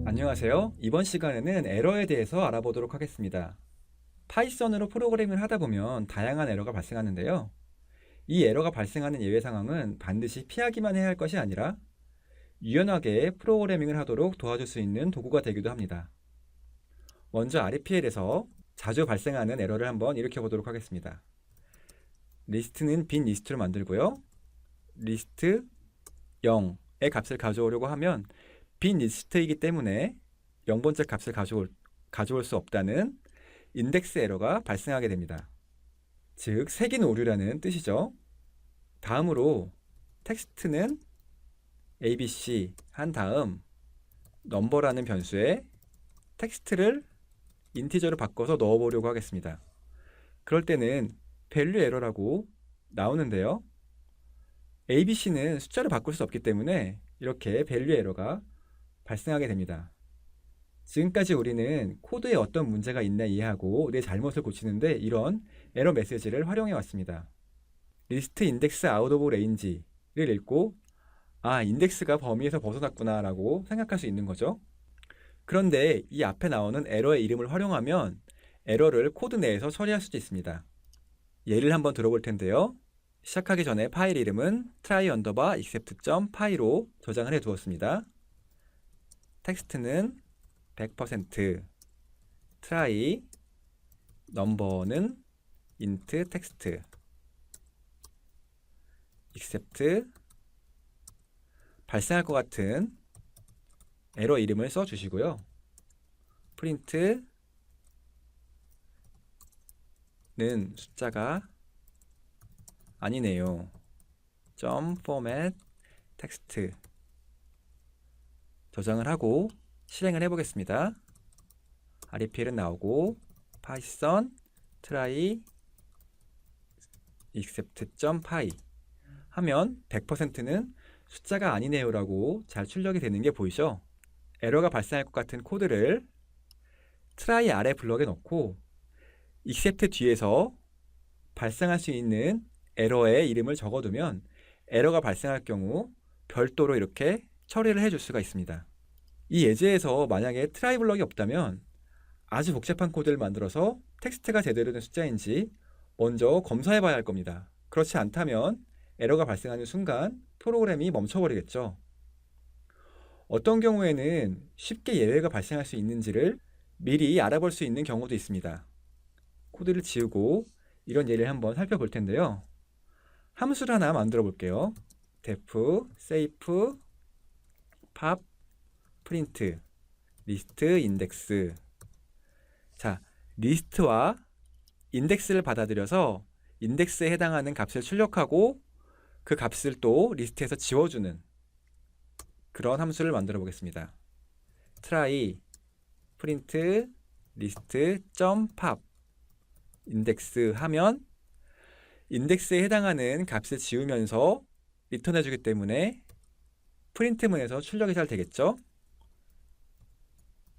안녕하세요. 이번 시간에는 에러에 대해서 알아보도록 하겠습니다. 파이썬으로 프로그래밍을 하다 보면 다양한 에러가 발생하는데요. 이 에러가 발생하는 예외 상황은 반드시 피하기만 해야 할 것이 아니라 유연하게 프로그래밍을 하도록 도와줄 수 있는 도구가 되기도 합니다. 먼저 REPL에서 자주 발생하는 에러를 한번 일으켜 보도록 하겠습니다. 리스트는 빈 리스트로 만들고요. 리스트 0의 값을 가져오려고 하면 빈 리스트이기 때문에 0번째 값을 가져올 수 없다는 인덱스 에러가 발생하게 됩니다. 즉, 색인 오류라는 뜻이죠. 다음으로 텍스트는 abc 한 다음 넘버라는 변수에 텍스트를 인티저로 바꿔서 넣어보려고 하겠습니다. 그럴 때는 value 에러라고 나오는데요. abc는 숫자를 바꿀 수 없기 때문에 이렇게 value 에러가 발생하게 됩니다. 지금까지 우리는 코드에 어떤 문제가 있나 이해하고 내 잘못을 고치는데 이런 에러 메시지를 활용해 왔습니다. 리스트 인덱스 아웃 오브 레인지를 읽고 인덱스가 범위에서 벗어났구나 라고 생각할 수 있는 거죠. 그런데 이 앞에 나오는 에러의 이름을 활용하면 에러를 코드 내에서 처리할 수도 있습니다. 예를 한번 들어볼 텐데요. 시작하기 전에 파일 이름은 try_except.py로 저장을 해 두었습니다. 텍스트는 100%, try, 넘버는 int text, except 발생할 것 같은 에러 이름을 써주시고요. print는 숫자가 아니네요. format text 저장을 하고 실행을 해보겠습니다. REPL은 나오고 python try except.py 하면 100%는 숫자가 아니네요 라고 잘 출력이 되는 게 보이죠? 에러가 발생할 것 같은 코드를 try 아래 블럭에 넣고 except 뒤에서 발생할 수 있는 에러의 이름을 적어두면 에러가 발생할 경우 별도로 이렇게 처리를 해줄 수가 있습니다. 이 예제에서 만약에 try 블럭이 없다면 아주 복잡한 코드를 만들어서 텍스트가 제대로 된 숫자인지 먼저 검사해 봐야 할 겁니다. 그렇지 않다면 에러가 발생하는 순간 프로그램이 멈춰버리겠죠. 어떤 경우에는 쉽게 예외가 발생할 수 있는지를 미리 알아볼 수 있는 경우도 있습니다. 코드를 지우고 이런 예를 한번 살펴볼 텐데요. 함수를 하나 만들어 볼게요. def, safe, pop, print, list, index. 자, 리스트와 인덱스를 받아들여서 인덱스에 해당하는 값을 출력하고 그 값을 또 리스트에서 지워주는 그런 함수를 만들어 보겠습니다. try, print, list, pop, 인덱스 하면 인덱스에 해당하는 값을 지우면서 리턴해 주기 때문에 프린트문에서 출력이 잘 되겠죠.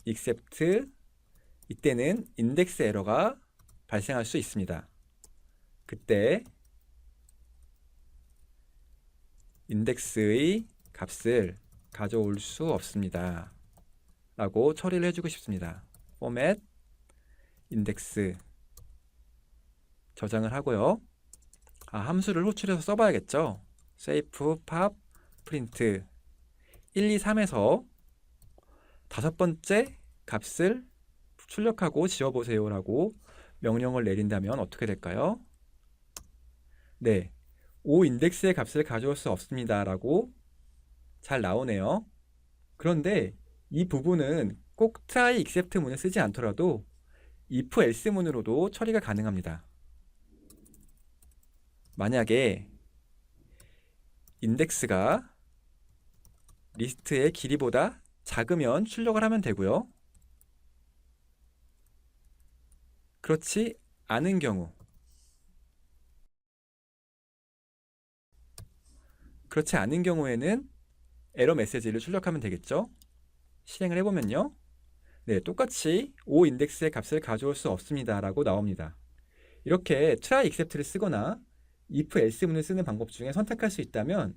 except 이때는 인덱스 에러가 발생할 수 있습니다. 그때 인덱스의 값을 가져올 수 없습니다 라고 처리를 해주고 싶습니다. format index 저장을 하고요. 함수를 호출해서 써봐야겠죠. safe, pop, print 1, 2, 3에서 다섯 번째 값을 출력하고 지워보세요 라고 명령을 내린다면 어떻게 될까요? 네, 5 인덱스의 값을 가져올 수 없습니다 라고 잘 나오네요. 그런데 이 부분은 꼭 try except 문을 쓰지 않더라도 if else 문으로도 처리가 가능합니다. 만약에 인덱스가 리스트의 길이보다 작으면 출력을 하면 되고요. 그렇지 않은 경우에는 에러 메시지를 출력하면 되겠죠. 실행을 해보면요. 네, 똑같이 5 인덱스의 값을 가져올 수 없습니다 라고 나옵니다. 이렇게 try except를 쓰거나 if else 문을 쓰는 방법 중에 선택할 수 있다면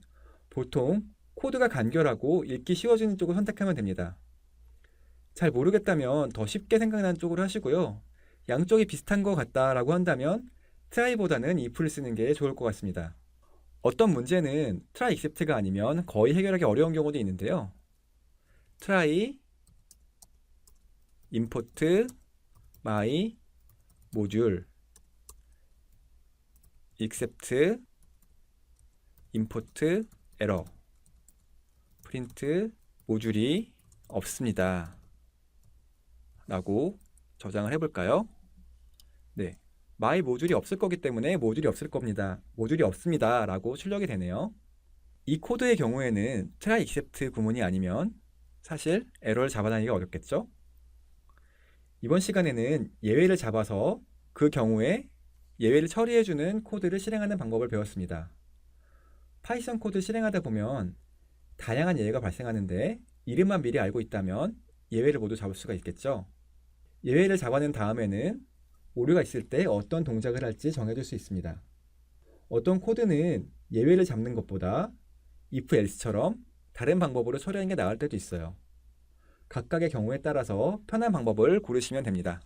보통 코드가 간결하고 읽기 쉬워지는 쪽을 선택하면 됩니다. 잘 모르겠다면 더 쉽게 생각나는 쪽으로 하시고요. 양쪽이 비슷한 것 같다라고 한다면 try보다는 if를 쓰는 게 좋을 것 같습니다. 어떤 문제는 try except가 아니면 거의 해결하기 어려운 경우도 있는데요. try import my module except import error print 모듈이 없습니다 라고 저장을 해볼까요? 네, my 모듈이 없을 거기 때문에 모듈이 없을 겁니다. 모듈이 없습니다 라고 출력이 되네요. 이 코드의 경우에는 try except 구문이 아니면 사실 에러를 잡아다니기가 어렵겠죠? 이번 시간에는 예외를 잡아서 그 경우에 예외를 처리해주는 코드를 실행하는 방법을 배웠습니다. 파이썬 코드 실행하다 보면 다양한 예외가 발생하는데 이름만 미리 알고 있다면 예외를 모두 잡을 수가 있겠죠. 예외를 잡아낸 다음에는 오류가 있을 때 어떤 동작을 할지 정해줄 수 있습니다. 어떤 코드는 예외를 잡는 것보다 if else처럼 다른 방법으로 처리하는 게 나을 때도 있어요. 각각의 경우에 따라서 편한 방법을 고르시면 됩니다.